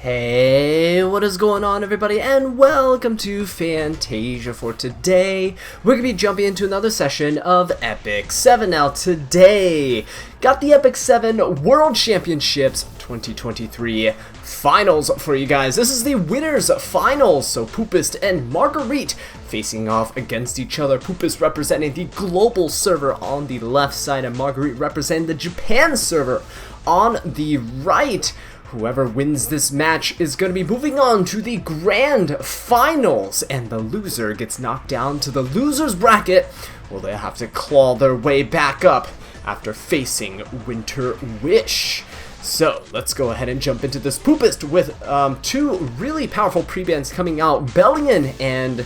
Hey, what is going on everybody, and welcome to Fantasia. For today, we're going to be jumping into another session of Epic 7. Now today, got the Epic 7 World Championships 2023 Finals for you guys. This is the Winners Finals, so Poopest and Marguerite facing off against each other. Poopest representing the global server on the left side, and Marguerite representing the Japan server on the right. Whoever wins this match is going to be moving on to the grand finals, and the loser gets knocked down to the loser's bracket, where they have to claw their way back up after facing Winter Wish. So let's go ahead and jump into this. Poopest with two really powerful pre-bans coming out, Bellion and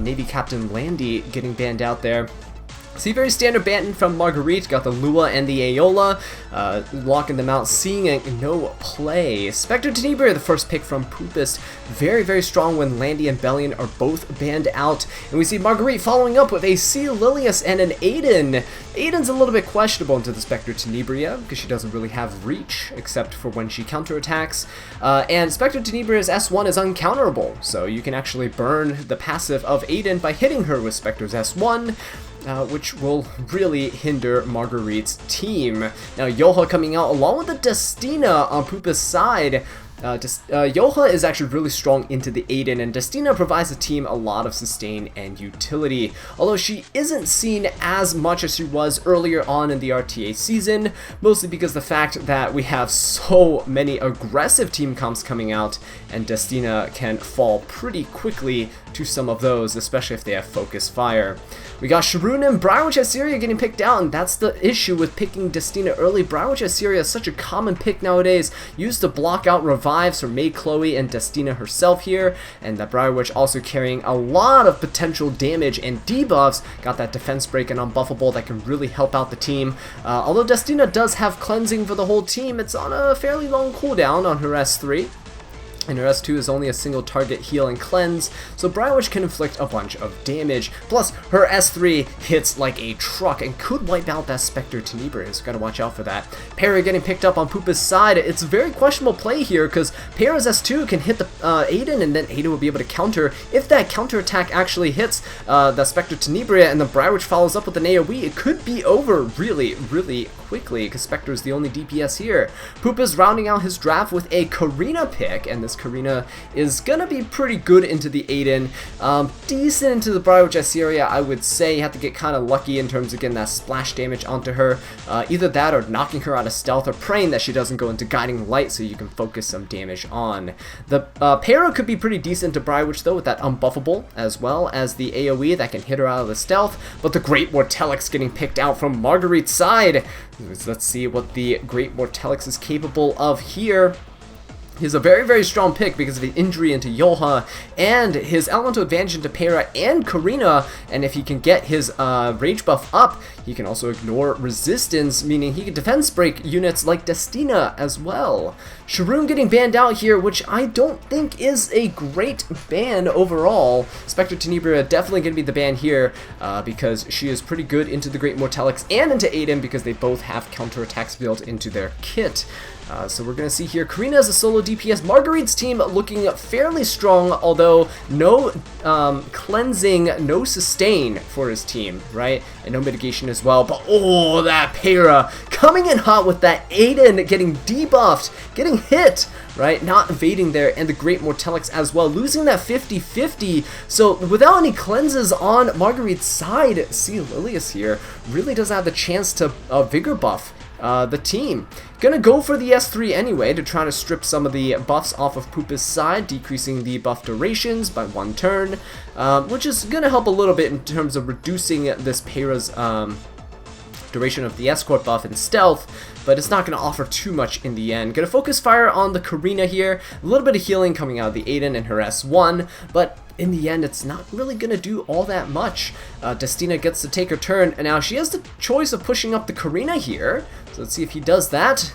Navy Captain Landy getting banned out there. See, very standard ban from Marguerite, got the Lua and the Aeola, locking them out, seeing no play. Spectre Tenebria, the first pick from Poopest, very strong when Landy and Bellion are both banned out. And we see Marguerite following up with a C. Lilius and an Aiden. Aiden's a little bit questionable into the Spectre Tenebria, because she doesn't really have reach, except for when she counterattacks. And Spectre Tenebria's S1 is uncounterable, so you can actually burn the passive of Aiden by hitting her with Spectre's S1. Which will really hinder Marguerite's team. Now, Yoha coming out along with the Destina on Poopest's side. Yoha is actually really strong into the Aiden, and Destina provides the team a lot of sustain and utility, although she isn't seen as much as she was earlier on in the RTA season, mostly because the fact that we have so many aggressive team comps coming out, and Destina can fall pretty quickly to some of those, especially if they have focus fire. We got Sharoon and Briarwitch Assyria getting picked out, and that's the issue with picking Destina early. Briarwitch Assyria is such a common pick nowadays, used to block out revives from May Chloe and Destina herself here, and that Briarwitch also carrying a lot of potential damage and debuffs. Got that defense break and unbuffable that can really help out the team. Although Destina does have cleansing for the whole team, it's on a fairly long cooldown on her S3. And her S2 is only a single target heal and cleanse, so Briarwitch can inflict a bunch of damage. Plus, her S3 hits like a truck and could wipe out that Spectre Tenebria, so gotta watch out for that. Para getting picked up on Poopest's side. It's a very questionable play here, because Para's S2 can hit the Aiden, and then Aiden will be able to counter. If that counter attack actually hits the Spectre Tenebria, and then Briarwitch follows up with an AoE, it could be over really quickly, because Spectre is the only DPS here. Poopest rounding out his draft with a Karina pick, and this Karina is gonna be pretty good into the Aiden, decent into the Briarwitch Assyria, I would say. You have to get kind of lucky in terms of getting that splash damage onto her, either that or knocking her out of stealth, or praying that she doesn't go into Guiding Light so you can focus some damage on. The Para could be pretty decent to Briarwitch though, with that unbuffable, as well as the AoE that can hit her out of the stealth, but the Great Mortelix getting picked out from Marguerite's side. Let's see what the Great Mortelix is capable of here. He's a very strong pick because of the injury into Yoha and his elemental advantage into Para and Karina, and if he can get his rage buff up, he can also ignore resistance, meaning he can defense break units like Destina as well. Sharoon getting banned out here, which I don't think is a great ban overall. Spectre Tenebria definitely going to be the ban here because she is pretty good into the Great Mortelix and into Aiden, because they both have counterattacks built into their kit. So we're going to see here Karina as a solo DPS. Marguerite's team looking fairly strong, although no cleansing, no sustain for his team, right? And no mitigation as well. But oh, that Para coming in hot with that Aiden getting debuffed, getting hit, right? Not evading there, and the Great Mortelix as well, losing that 50-50. So without any cleanses on Marguerite's side, C. Lilius here really doesn't have the chance to Vigor buff the team. Gonna go for the S3 anyway to try to strip some of the buffs off of Poopest's side, decreasing the buff durations by 1 turn, which is gonna help a little bit in terms of reducing this Para's duration of the escort buff and stealth, but it's not going to offer too much in the end. Going to focus fire on the Karina here, a little bit of healing coming out of the Aiden and her S1, but in the end it's not really going to do all that much. Destina gets to take her turn, and now she has the choice of pushing up the Karina here, so let's see if he does that.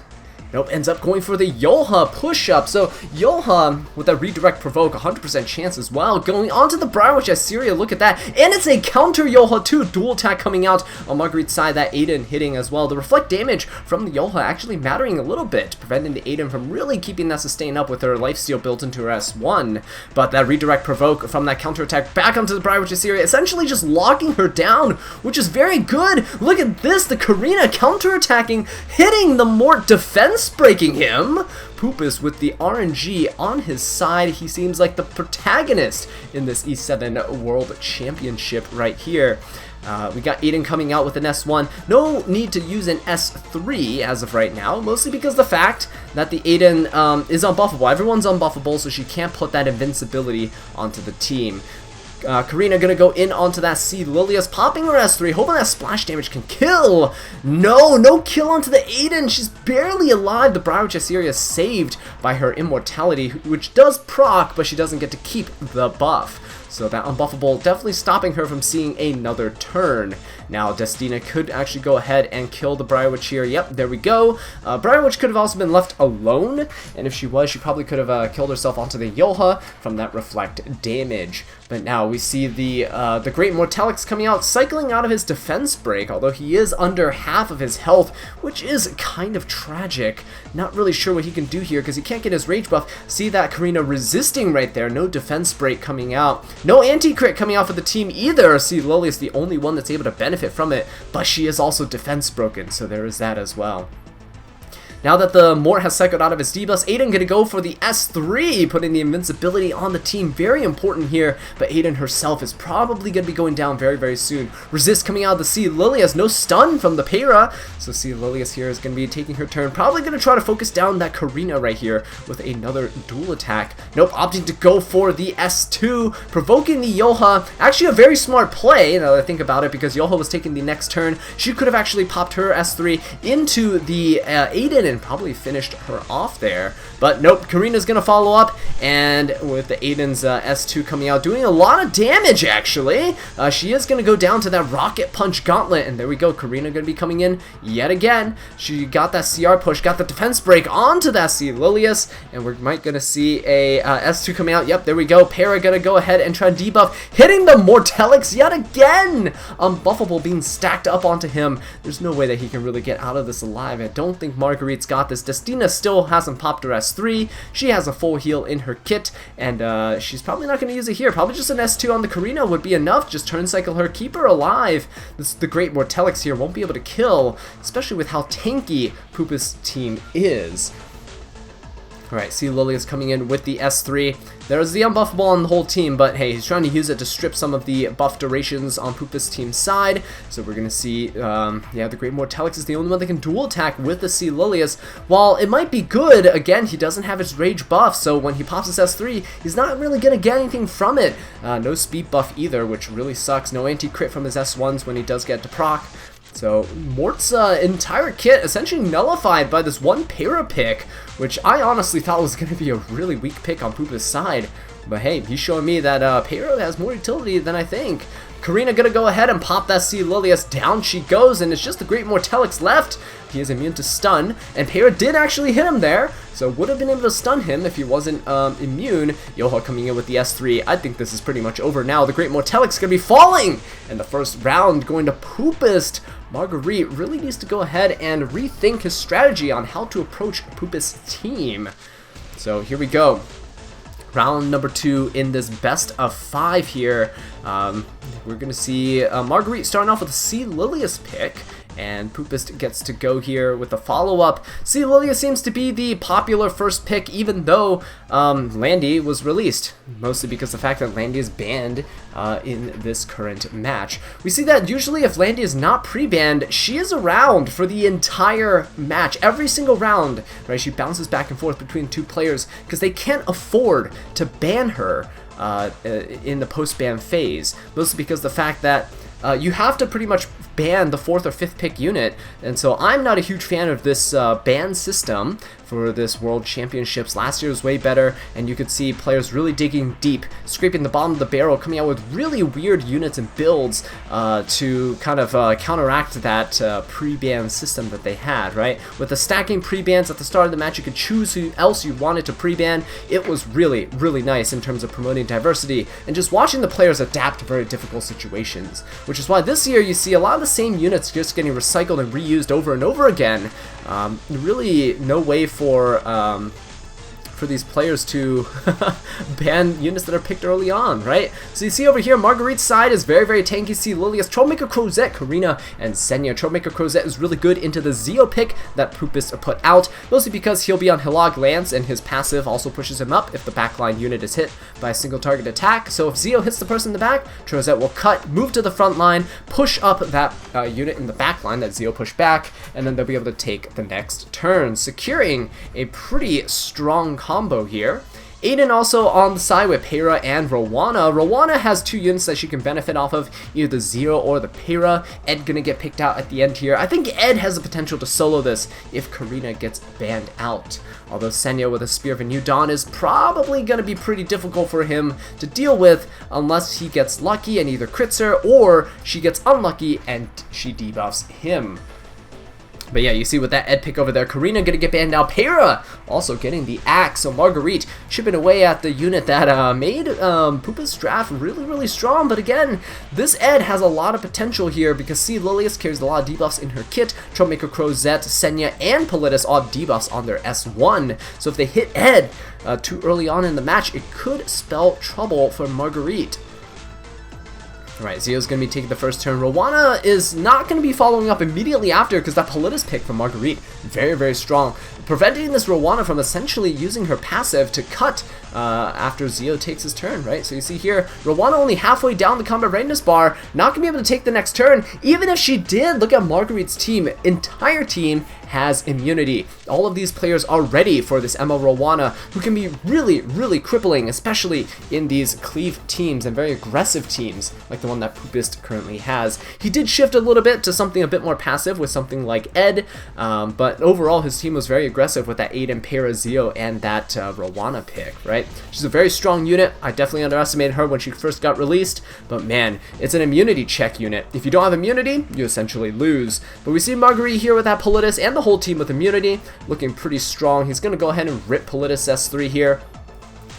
Nope, ends up going for the Yoha push-up. So Yoha, with that redirect provoke, 100% chance as well. Going onto the Briar Witch Azallea, look at that. And it's a counter Yoha too. Dual attack coming out on Marguerite's side, that Aiden hitting as well. The reflect damage from the Yoha actually mattering a little bit, preventing the Aiden from really keeping that sustain up with her lifesteal built into her S1. But that redirect provoke from that counter attack back onto the Briar Witch Azallea, essentially just locking her down, which is very good. Look at this, the Karina counter attacking, hitting the Mort defense, breaking him. Poopest with the RNG on his side. He seems like the protagonist in this E7 World Championship right here. We got Aiden coming out with an S1. No need to use an S3 as of right now, mostly because the fact that the Aiden is unbuffable. Everyone's unbuffable, so she can't put that invincibility onto the team. Karina gonna go in onto that C. Lilius, popping her S3, hoping that splash damage can kill. No kill onto the Aiden. She's barely alive. The Briar Witch Azallea is saved by her immortality, which does proc, but she doesn't get to keep the buff. So that unbuffable definitely stopping her from seeing another turn. Now Destina could actually go ahead and kill the Briar Witch here. Yep, there we go. Briar Witch could have also been left alone, and if she was, she probably could have killed herself onto the Yoha from that reflect damage. But now we see the Great Mortalix coming out, cycling out of his defense break, although he is under half of his health, which is kind of tragic. Not really sure what he can do here because he can't get his rage buff. See that Karina resisting right there, no defense break coming out. No anti-crit coming out for the team either. See, Lily is the only one that's able to benefit from it, but she is also defense broken, so there is that as well. Now that the Mort has cycled out of his debuffs, Aiden gonna go for the S3, putting the invincibility on the team. Very important here, but Aiden herself is probably gonna be going down very, very soon. Resist coming out of the C. Lilius, no stun from the Para, so C. Lilius here is gonna be taking her turn. Probably gonna try to focus down that Karina right here with another dual attack. Nope, opting to go for the S2, provoking the Yoha. Actually a very smart play, now that I think about it, because Yoha was taking the next turn. She could have actually popped her S3 into the Aiden and probably finished her off there. But nope, Karina's gonna follow up, and with the Aiden's S2 coming out, doing a lot of damage actually. She is gonna go down to that Rocket Punch Gauntlet, and there we go, Karina gonna be coming in yet again. She got that CR push, got the defense break onto that C. Lilius, and we might gonna see a S2 coming out. Yep, there we go. Para gonna go ahead and try and debuff, hitting the Mortalix yet again. Unbuffable being stacked up onto him. There's no way that he can really get out of this alive. I don't think Marguerite's got this. Destina still hasn't popped her S3. She has a full heal in her kit, and she's probably not going to use it here. Probably just an S2 on the Karina would be enough. Just turn cycle her, keep her alive. The Great Mortalix here won't be able to kill, especially with how tanky Poopest team is. Alright, see Lily is coming in with the S3. There's the unbuffable on the whole team, but hey, he's trying to use it to strip some of the buff durations on Poopest team's side. So we're going to see, yeah, the Great Mortalix is the only one that can dual attack with the C. Lilius. While it might be good, again, he doesn't have his rage buff, so when he pops his S3, he's not really going to get anything from it. No speed buff either, which really sucks. No anti-crit from his S1s when he does get to proc. So Mort's entire kit essentially nullified by this one Para pick, which I honestly thought was going to be a really weak pick on Poopest's side. But hey, he's showing me that Para has more utility than I think. Karina gonna go ahead and pop that C. Lilius. Down she goes, and it's just the Great Mortalix left. He is immune to stun, and Para did actually hit him there, so would have been able to stun him if he wasn't immune. Yoha coming in with the S3. I think this is pretty much over now. The Great Mortalix gonna be falling, and the first round going to Poopest. Marguerite really needs to go ahead and rethink his strategy on how to approach Poopest's team. So here we go. Round number 2 in this best of 5 here. We're going to see Marguerite starting off with a C. Lilius pick, and Poopest gets to go here with a follow-up. C. Lilius seems to be the popular first pick, even though Landy was released, mostly because of the fact that Landy is banned in this current match. We see that usually if Landy is not pre-banned, she is around for the entire match, every single round, right? She bounces back and forth between two players because they can't afford to ban her in the post-ban phase, mostly because the fact that you have to pretty much ban the 4th or 5th pick unit, and so I'm not a huge fan of this ban system for this World Championships. Last year was way better, and you could see players really digging deep, scraping the bottom of the barrel, coming out with really weird units and builds to kind of counteract that pre-ban system that they had, right? With the stacking pre-bans at the start of the match, you could choose who else you wanted to pre-ban. It was really, really nice in terms of promoting diversity and just watching the players adapt to very difficult situations, which is why this year you see a lot of the same units just getting recycled and reused over and over again. Really no way for these players to ban units that are picked early on, right? So you see over here, Marguerite's side is very, very tanky. See Lilius, Troublemaker Crozet, Karina, and Senya. Troublemaker Crozet is really good into the Zeo pick that Poopest put out, mostly because he'll be on Hilag Lance, and his passive also pushes him up if the backline unit is hit by a single target attack. So if Zeo hits the person in the back, Crozet will cut, move to the front line, push up that unit in the back line that Zeo pushed back, and then they'll be able to take the next turn, securing a pretty strong combo here. Aiden also on the side with Pera and Rowana. Rowana has 2 units that she can benefit off of, either the Zero or the Pera. Ed gonna get picked out at the end here. I think Ed has the potential to solo this if Karina gets banned out. Although Senya with a Spear of a New Dawn is probably gonna be pretty difficult for him to deal with unless he gets lucky and either crits her or she gets unlucky and she debuffs him. But yeah, you see with that Ed pick over there, Karina gonna get banned out. Pera also getting the axe. So Marguerite chipping away at the unit that made Poopest's draft really, really strong. But again, this Ed has a lot of potential here because see, Lilius carries a lot of debuffs in her kit. Troublemaker Crozet, Senya, and Politis all have debuffs on their S1. So if they hit Ed too early on in the match, it could spell trouble for Marguerite. Alright, Zeo's going to be taking the first turn. Rowana is not going to be following up immediately after because that Politis pick from Marguerite, very, very strong. Preventing this Rowana from essentially using her passive to cut after Zeo takes his turn, right? So you see here, Rowana only halfway down the combat readiness bar, not going to be able to take the next turn. Even if she did, look at Marguerite's team. Entire team has immunity. All of these players are ready for this ML Rowana, who can be really, really crippling, especially in these cleave teams and very aggressive teams, like the one that Poopest currently has. He did shift a little bit to something a bit more passive with something like Ed, but overall his team was very aggressive with that Aiden, Pera, Zeo, and that Rowana pick, right? She's a very strong unit. I definitely underestimated her when she first got released, but man, it's an immunity check unit. If you don't have immunity, you essentially lose. But we see Marguerite here with that Politis and the whole team with immunity, looking pretty strong. He's going to go ahead and rip Politis S3 here.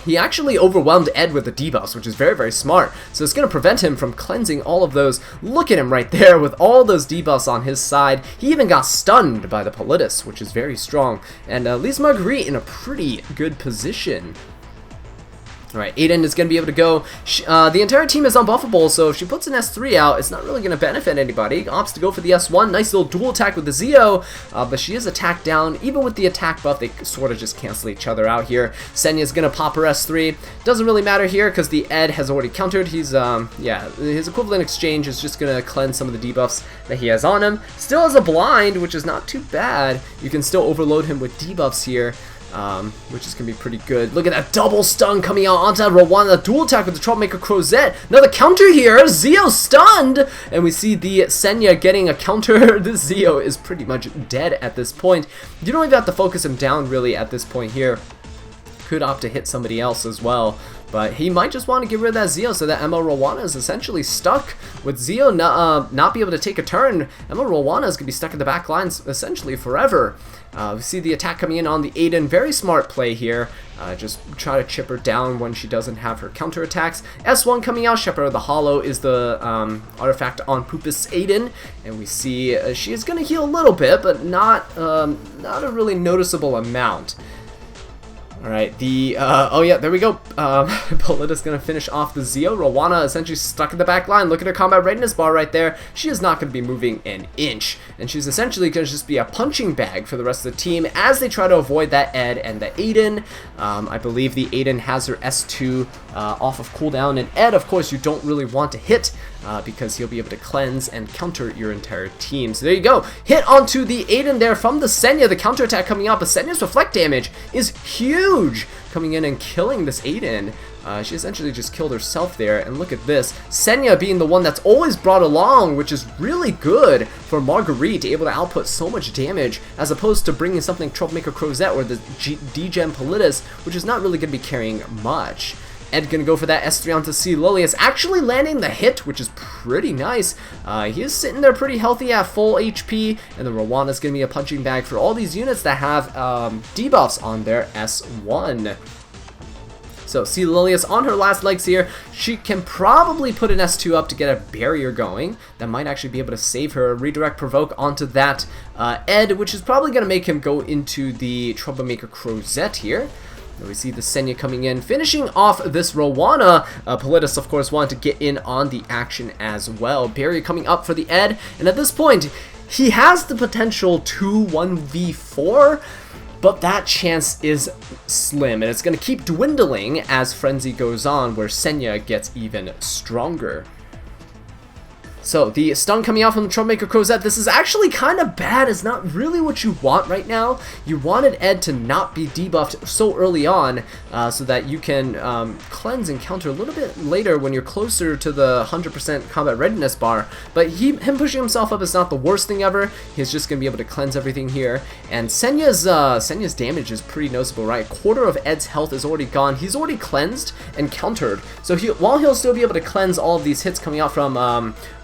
He actually overwhelmed Ed with the debuffs, which is very, very smart. So it's going to prevent him from cleansing all of those. Look at him right there with all those debuffs on his side. He even got stunned by the Politis, which is very strong. And leaves Marguerite in a pretty good position. Alright, Aiden is going to be able to go. The entire team is unbuffable, so if she puts an S3 out, it's not really going to benefit anybody. Opts to go for the S1. Nice little dual attack with the Zeo, but she is attacked down. Even with the attack buff, they sort of just cancel each other out here. Senya is going to pop her S3. Doesn't really matter here because the Ed has already countered. He's, yeah, his equivalent exchange is just going to cleanse some of the debuffs that he has on him. Still has a blind, which is not too bad. You can still overload him with debuffs here. Which is going to be pretty good. Look at that double stun coming out onto Rowana. Dual attack with the Troublemaker Crozet. Another counter here. Zeo stunned. And we see the Senya getting a counter. This Zeo is pretty much dead at this point. You don't even have to focus him down really at this point here. Could opt to hit somebody else as well. But he might just want to get rid of that Zeo so that ML Rowana is essentially stuck. With Zeo not be able to take a turn, ML Rowana is going to be stuck in the back lines essentially forever. We see the attack coming in on the Aiden. Very smart play here. Just try to chip her down when she doesn't have her counter attacks. S1 coming out. Shepherd of the Hollow is the artifact on Poopest's Aiden. And we see she is going to heal a little bit, but not a really noticeable amount. Alright, oh yeah, there we go. Politis gonna finish off the Zeo. Rowana essentially stuck in the back line. Look at her combat readiness bar right there. She is not gonna be moving an inch. And she's essentially gonna just be a punching bag for the rest of the team as they try to avoid that Ed and the Aiden. I believe the Aiden has her S2 off of cooldown. And Ed, of course, you don't really want to hit because he'll be able to cleanse and counter your entire team. So there you go. Hit onto the Aiden there from the Senya. The counter attack coming out, but Senya's reflect damage is huge. huge, coming in and killing this Aiden. She essentially just killed herself there, and look at this. Senya being the one that's always brought along, which is really good for Marguerite, able to output so much damage, as opposed to bringing something Troublemaker Crozet or the D-Gem Poopest, which is not really going to be carrying much. Ed gonna go for that S3 onto C. Lilius, actually landing the hit, which is pretty nice. He is sitting there pretty healthy at full HP, and the Rowanna's gonna be a punching bag for all these units that have debuffs on their S1. So C. Lilius on her last legs here. She can probably put an S2 up to get a barrier going. That might actually be able to save her. Redirect Provoke onto that Ed, which is probably going to make him go into the Troublemaker Crozet here. We see the Senya coming in, finishing off this Rowanna. Poopest, of course, wanted to get in on the action as well. Barrier coming up for the Ed, and at this point, he has the potential to 1v4, but that chance is slim, and it's going to keep dwindling as Frenzy goes on, where Senya gets even stronger. So, the stun coming out from the Troublemaker Crozet, this is actually kind of bad. It's not really what you want right now. You wanted Ed to not be debuffed so early on, so that you can cleanse and counter a little bit later when you're closer to the 100% combat readiness bar. But him pushing himself up is not the worst thing ever. He's just going to be able to cleanse everything here. And Senya's damage is pretty noticeable, right? A quarter of Ed's health is already gone. He's already cleansed and countered. So while he'll still be able to cleanse all of these hits coming out from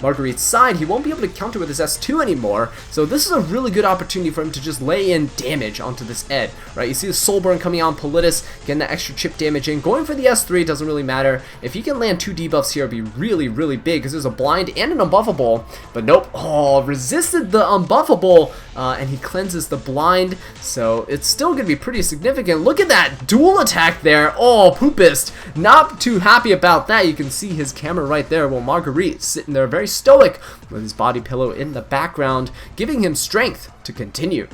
Marguerite's side, he won't be able to counter with his S2 anymore, so this is a really good opportunity for him to just lay in damage onto this Ed, right? You see the Soul Burn coming out on Poopest, getting that extra chip damage in, going for the S3 doesn't really matter. If he can land 2 debuffs here, it'd be really, really big, because there's a blind and an unbuffable, but nope, oh, resisted the unbuffable, and he cleanses the blind, so it's still going to be pretty significant. Look at that dual attack there. Oh, Poopest, not too happy about that. You can see his camera right there, while Marguerite sitting there very stoic with his body pillow in the background, giving him strength to continue.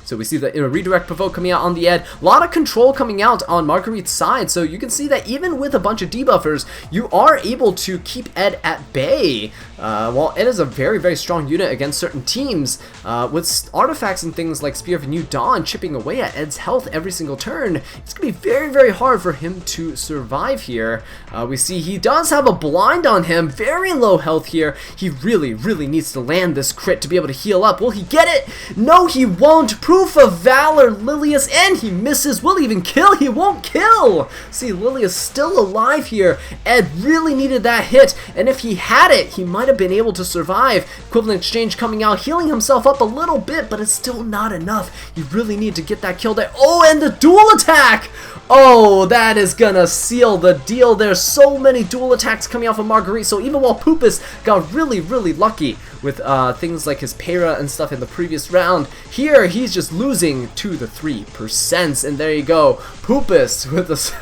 So we see the redirect provoke coming out on the Ed. A lot of control coming out on Marguerite's side. So you can see that even with a bunch of debuffers, you are able to keep Ed at bay. While Ed is a very, very strong unit against certain teams, with artifacts and things like Spear of New Dawn chipping away at Ed's health every single turn, it's going to be very, very hard for him to survive here. We see he does have a blind on him, very low health here. He really, really needs to land this crit to be able to heal up. Will he get it? No, he won't. Proof of Valor, Lilius, and he misses. Will he even kill? He won't kill. See, Lilius still alive here. Ed really needed that hit, and if he had it, he might have been able to survive. Equivalent Exchange coming out, healing himself up a little bit, but it's still not enough. You really need to get that kill there. Oh, and the dual attack! Oh, that is gonna seal the deal. There's so many dual attacks coming out from Marguerite, so even while Poopest got really, really lucky with things like his Para and stuff in the previous round, here he's just losing to the 3%, and there you go. Poopest with this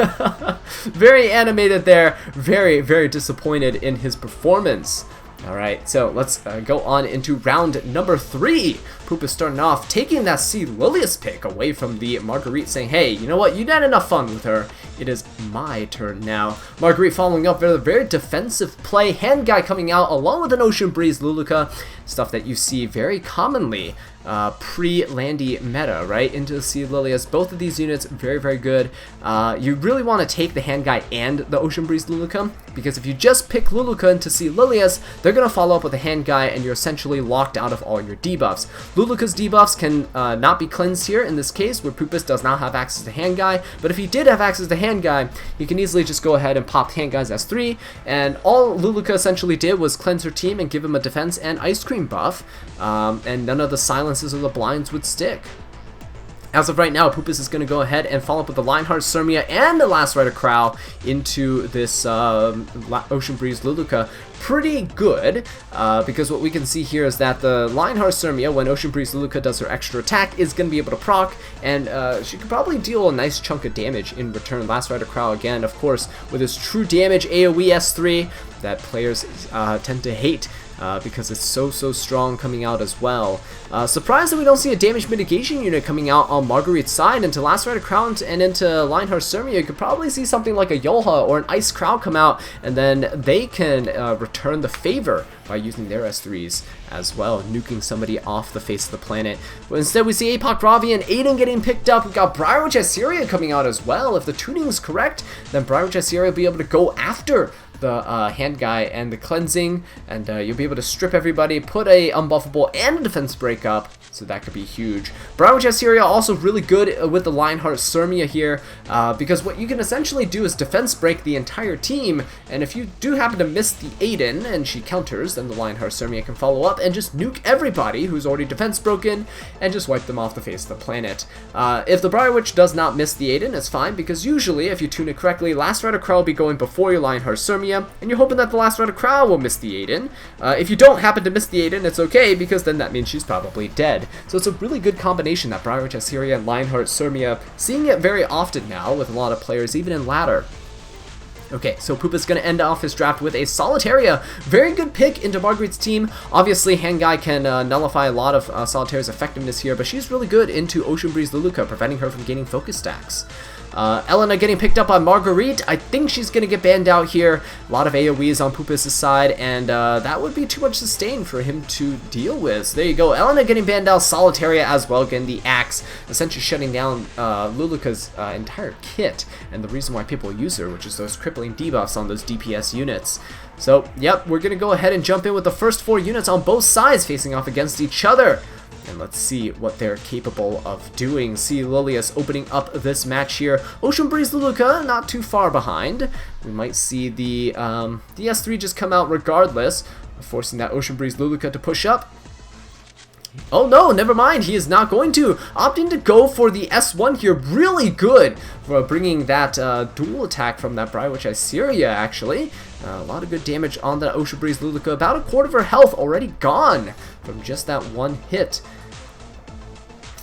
very animated there, very, very disappointed in his performance. Alright, so let's go on into round number 3. Poopest starting off, taking that C. Lilius pick away from the Marguerite, saying, hey, you know what, you had enough fun with her. It is my turn now. Marguerite following up with a very defensive play. Hand Guy coming out along with an Ocean Breeze Luluka. Stuff that you see very commonly pre-Landy meta, right? Into C. Lilius. Both of these units, very, very good. You really want to take the Hand Guy and the Ocean Breeze Luluka, because if you just pick Luluka into C. Lilius, they're going to follow up with the Hand Guy, and you're essentially locked out of all your debuffs. Luluka's debuffs can not be cleansed here in this case, where Poopest does not have access to Hand Guy, but if he did have access to Hand Guy, you can easily just go ahead and pop Hand Guy's S3, and all Luluka essentially did was cleanse her team and give him a defense and ice cream buff, and none of the silences or the blinds would stick. As of right now, Poopest is going to go ahead and follow up with the Lionheart Sirmia and the Last Rider Crow into this Ocean Breeze Luluka. Pretty good, because what we can see here is that the Lionheart Sirmia, when Ocean Breeze Luluka does her extra attack, is going to be able to proc, and she could probably deal a nice chunk of damage in return. Last Rider Crow, again, of course, with his true damage AoE S3 that players tend to hate. Because it's so strong coming out as well. Surprised that we don't see a damage mitigation unit coming out on Marguerite's side. Into Last Rider Crown and into Lionheart Sirmia, you could probably see something like a Yolha or an Ice Crow come out, and then they can return the favor by using their S3s as well, nuking somebody off the face of the planet. But instead we see Apoc Ravi and Aiden getting picked up. We've got Briarwitch Assyria coming out as well. If the tuning is correct, then Briarwitch Assyria will be able to go after the hand guy and the cleansing, and you'll be able to strip everybody, put a unbuffable and a defense break up, so that could be huge. Briarwitch Assyria also really good with the Lionheart Sirmia here, because what you can essentially do is defense break the entire team, and if you do happen to miss the Aiden and she counters, then the Lionheart Sirmia can follow up and just nuke everybody who's already defense broken and just wipe them off the face of the planet. If the Briarwitch does not miss the Aiden, it's fine, because usually if you tune it correctly, Last Rider Crow will be going before your Lionheart Sirmia, and you're hoping that the Last Rider Crow will miss the Aiden. If you don't happen to miss the Aiden, it's okay, because then that means she's probably dead. So it's a really good combination, that Briarwitch Assyria and Lionheart Sirmia. Seeing it very often now with a lot of players, even in ladder. Okay, so Poopest is going to end off his draft with a Solitaria. Very good pick into Marguerite's team. Obviously, Hangai can nullify a lot of Solitaria's effectiveness here, but she's really good into Ocean Breeze Luluka, preventing her from gaining focus stacks. Elena getting picked up by Marguerite. I think she's going to get banned out here. A lot of AoEs on Poopest's side, and that would be too much sustain for him to deal with. So there you go. Elena getting banned out. Solitaria as well, getting the axe, essentially shutting down Luluka's entire kit, and the reason why people use her, which is those crippling debuffs on those DPS units. So, yep, we're going to go ahead and jump in with the first 4 units on both sides facing off against each other. And let's see what they're capable of doing. See Lilius opening up this match here. Ocean Breeze Luluka not too far behind. We might see the S3 just come out regardless, forcing that Ocean Breeze Luluka to push up. Oh no, never mind, he is not going to. Opting to go for the S1 here. Really good for bringing that dual attack from that Briarwitch Assyria, actually. A lot of good damage on that Ocean Breeze Luluka. About a quarter of her health already gone from just that one hit.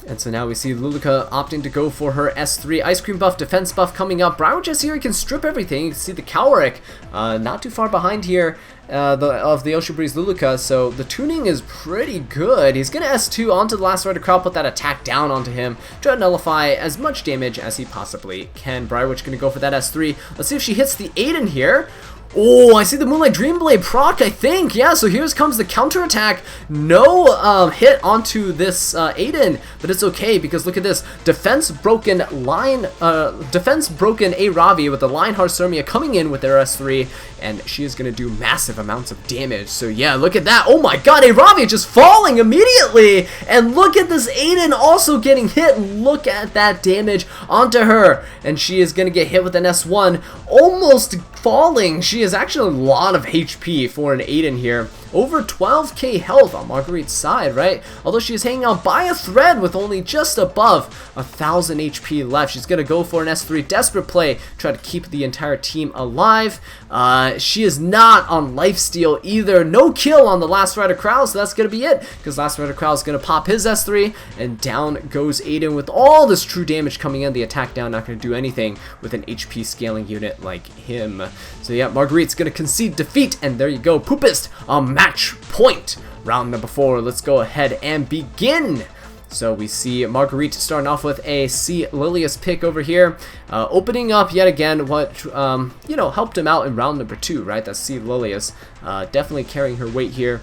And so now we see Luluka opting to go for her S3. Ice Cream buff, defense buff coming up. Briarwitch Assyria can strip everything. You can see the Cowrick not too far behind here of the Ocean Breeze Luluka, so the tuning is pretty good. He's going to S2 onto the Last Rider Crow, put that attack down onto him, try to nullify as much damage as he possibly can. Briarwitch going to go for that S3. Let's see if she hits the Aiden here. Oh, I see the Moonlight Dreamblade proc, I think. Yeah, so here comes the counterattack. No hit onto this Aiden, but it's okay because look at this. Defense broken A Ravi with the Lionheart Sirmia coming in with their S3, and she is going to do massive amounts of damage. So yeah, look at that. Oh my god, A Ravi just falling immediately. And look at this Aiden also getting hit. Look at that damage onto her. And she is going to get hit with an S1, almost falling. She is actually a lot of HP for an Aiden here. Over 12k health on Marguerite's side, right? Although she is hanging on by a thread with only just above 1000 HP left. She's going to go for an S3 desperate play, try to keep the entire team alive. She is not on lifesteal either. No kill on the Last Rider Crow, so that's going to be it. Because Last Rider Crow is going to pop his S3, and down goes Aiden with all this true damage coming in. The attack down not going to do anything with an HP scaling unit like him. So yeah, Marguerite's going to concede defeat, and there you go. Poopest on match point. Round number 4. Let's go ahead and begin. So we see Marguerite starting off with a C Lilius pick over here, opening up yet again what you know, helped him out in round number 2, right? That's C Lilius, definitely carrying her weight here.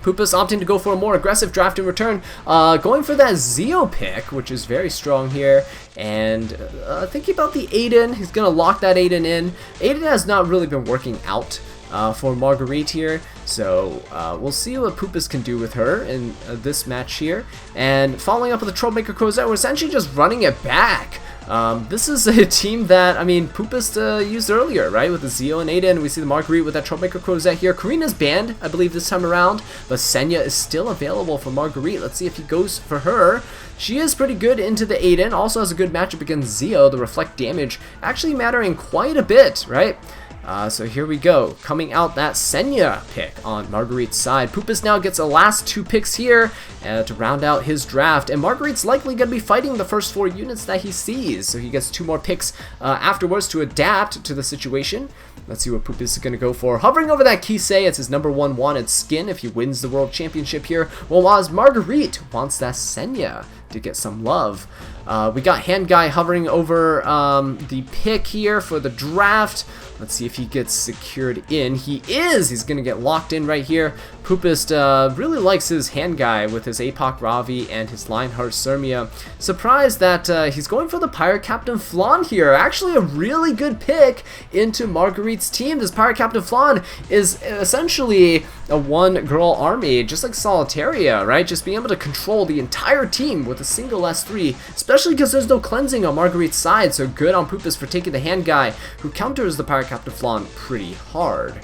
Poopest opting to go for a more aggressive draft in return, going for that Zeo pick, which is very strong here, and thinking about the Aiden. He's going to lock that Aiden in. Aiden has not really been working out for Marguerite here, so we'll see what Poopest can do with her in this match here. And following up with the Troublemaker Crozet, we're essentially just running it back. This is a team that, I mean, Poopest used earlier, right, with the Zeo and Aiden. We see the Marguerite with that Troublemaker Crozet here. Karina's banned, I believe, this time around, but Senya is still available for Marguerite. Let's see if he goes for her. She is pretty good into the Aiden, also has a good matchup against Zeo. The reflect damage actually mattering quite a bit, right? So here we go, coming out that Senya pick on Marguerite's side. Poopest now gets the last 2 picks here to round out his draft, and Marguerite's likely going to be fighting the first 4 units that he sees, so he gets 2 more picks afterwards to adapt to the situation. Let's see what Poopest is going to go for. Hovering over that Kisei, it's his #1 wanted skin if he wins the World Championship here, while Marguerite wants that Senya to get some love. We got Hand Guy hovering over the pick here for the draft. Let's see if he gets secured in. He is! He's going to get locked in right here. Poopest really likes his Hand Guy with his Apoc Ravi and his Lionheart Sirmia. Surprised that he's going for the Pirate Captain Flan here. Actually a really good pick into Marguerite's team. This Pirate Captain Flan is essentially a one-girl army, just like Solitaria, right? Just being able to control the entire team with a single S3, especially because there's no cleansing on Marguerite's side, so good on Poopest for taking the Hand Guy, who counters the Pirate Captain Flan pretty hard.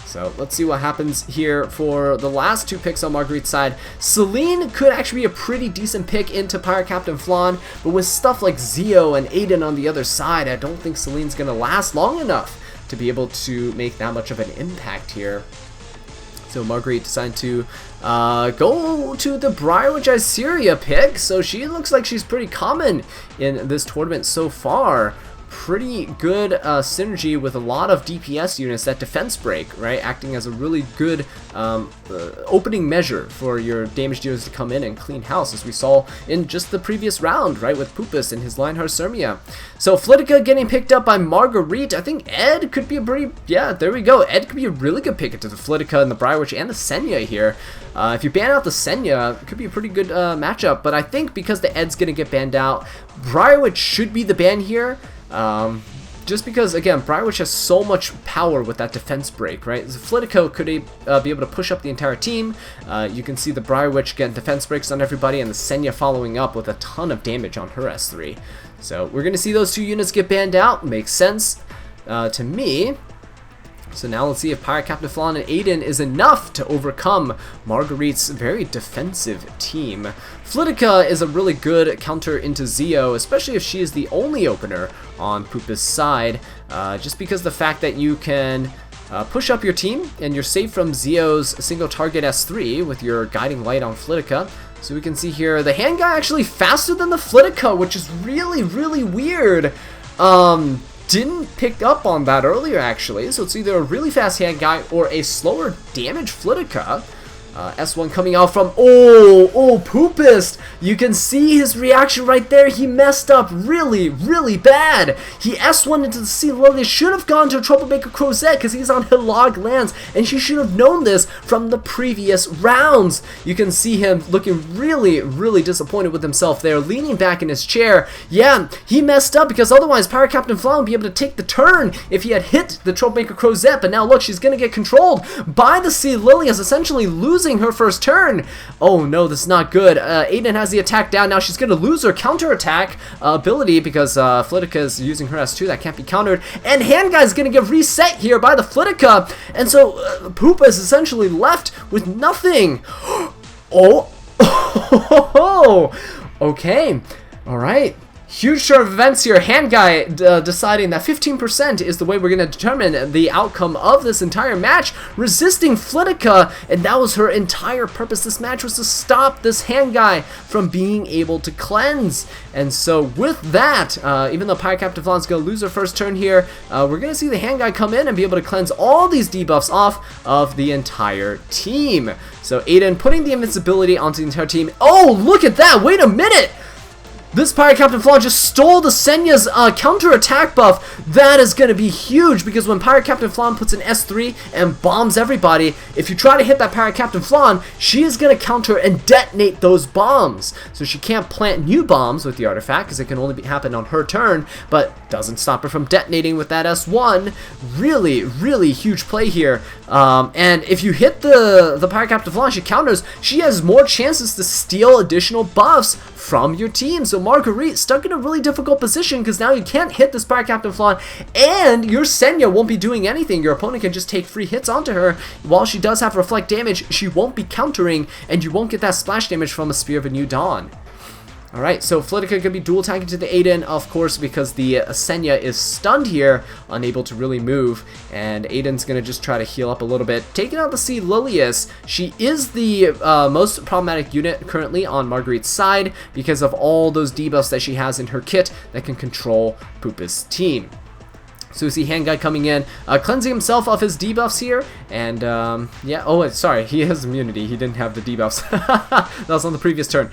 So let's see what happens here for the last two picks on Marguerite's side. Celine could actually be a pretty decent pick into Pirate Captain Flan, but with stuff like Zio and Aiden on the other side, I don't think Celine's going to last long enough to be able to make that much of an impact here. So Marguerite decided to go to the Briarwitch Iseria pick, so she looks like she's pretty common in this tournament so far. Pretty good synergy with a lot of DPS units. That defense break, right, acting as a really good opening measure for your damage dealers to come in and clean house, as we saw in just the previous round, right, with Poopest and his Lionheart Sirmia. So Flitica getting picked up by Marguerite. I think Ed could be a pretty, yeah, there we go. Ed could be a really good pick into the Flitica and the Briarwitch and the Senya here. If you ban out the Senya, it could be a pretty good matchup, but I think because the Ed's going to get banned out, Briarwitch should be the ban here. Just because, again, Briarwitch has so much power with that defense break, right? Flitico could be able to push up the entire team. You can see the Briarwitch getting defense breaks on everybody, and the Senya following up with a ton of damage on her S3. So we're going to see those two units get banned out. Makes sense to me. So now let's see if Pirate Captain Flan and Aiden is enough to overcome Marguerite's very defensive team. Flitica is a really good counter into Zio, especially if she is the only opener on Poopest's side, just because the fact that you can push up your team and you're safe from Zio's single target S3 with your Guiding Light on Flitica. So we can see here the Hand Guy actually faster than the Flitica, which is really, really weird. Didn't pick up on that earlier, actually, so it's either a really fast Hand Guy or a slower damage Flitica. S1 coming out from, Poopest. You can see his reaction right there. He messed up really, really bad. He S1 into the Sea Lily. Should have gone to a Troublemaker Crozet because he's on Hilag lands, and she should have known this from the previous rounds. You can see him looking really, really disappointed with himself there, leaning back in his chair. Yeah, he messed up because otherwise Pirate Captain Flan would be able to take the turn if he had hit the Troublemaker Crozet, but now look, she's going to get controlled by the Sea Lily, as essentially losing her first turn. Oh no, this is not good. Aiden has the attack down. Now she's going to lose her counterattack ability because Flitica is using her S2. That can't be countered. And Hand Guy is going to get reset here by the Flitica. And so Poopa is essentially left with nothing. Okay. All right. Huge turn of events here. Hand Guy deciding that 15% is the way we're going to determine the outcome of this entire match, resisting Flitica, and that was her entire purpose. This match was to stop this Hand Guy from being able to cleanse. And so with that, even though Pirate Captain Flan's going to lose her first turn here, we're going to see the Hand Guy come in and be able to cleanse all these debuffs off of the entire team. So Aiden putting the invincibility onto the entire team. Oh, look at that! Wait a minute! This Pirate Captain Flan just stole the Senya's counter-attack buff. That is going to be huge, because when Pirate Captain Flan puts an S3 and bombs everybody, if you try to hit that Pirate Captain Flan, she is going to counter and detonate those bombs. So she can't plant new bombs with the artifact, because it can only happen on her turn, but doesn't stop her from detonating with that S1. Really, really huge play here. And if you hit the Pirate Captain Flan, she counters, she has more chances to steal additional buffs from your team. So Marguerite stuck in a really difficult position, because now you can't hit this Pirate Captain Flan, and your Senya won't be doing anything. Your opponent can just take free hits onto her. While she does have reflect damage, she won't be countering, and you won't get that splash damage from a Spear of a New Dawn. Alright, so Flitica could be dual attacking to the Aiden, of course, because the Senya is stunned here, unable to really move, and Aiden's going to just try to heal up a little bit. Taking out the Sea Lilius, she is the most problematic unit currently on Marguerite's side because of all those debuffs that she has in her kit that can control Poopest's team. So we see Hand Guy coming in, cleansing himself of his debuffs here, and yeah, oh, sorry, he has immunity, he didn't have the debuffs. That was on the previous turn.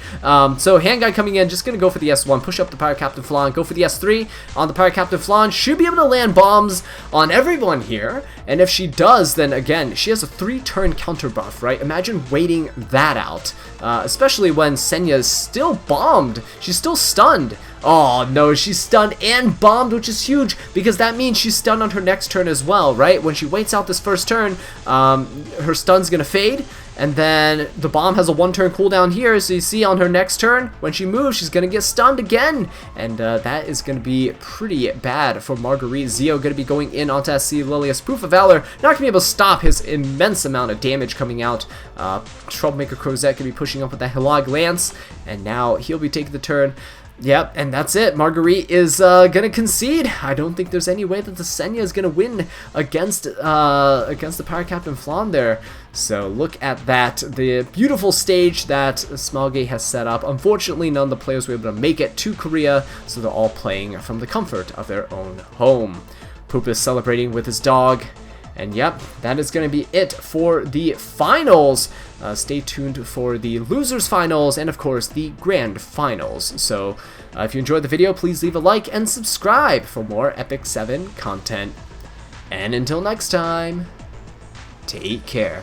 So Hand Guy coming in, just gonna go for the S1, push up the Pirate Captain Flan, go for the S3 on the Pirate Captain Flan, should be able to land bombs on everyone here, and if she does, then again, she has a 3-turn counter buff, right? Imagine waiting that out, especially when Senya is still bombed, she's still stunned. Oh no, she's stunned and bombed, which is huge because that means she's stunned on her next turn as well, right? When she waits out this first turn, her stun's gonna fade, and then the bomb has a 1-turn cooldown here, so you see on her next turn, when she moves, she's gonna get stunned again, and that is gonna be pretty bad for Marguerite. Zio gonna be going in onto SC Lilius. Proof of Valor, not gonna be able to stop his immense amount of damage coming out. Troublemaker Crozet gonna be pushing up with that Hilag Lance, and now he'll be taking the turn. Yep, and that's it. Marguerite is gonna concede. I don't think there's any way that the Senya is gonna win against the Pirate Captain Flan there. So look at that, the beautiful stage that Smalgate has set up. Unfortunately, none of the players were able to make it to Korea, so they're all playing from the comfort of their own home. Poop is celebrating with his dog. And yep, that is going to be it for the finals. Stay tuned for the losers finals and of course the grand finals. So if you enjoyed the video, please leave a like and subscribe for more Epic 7 content. And until next time, take care.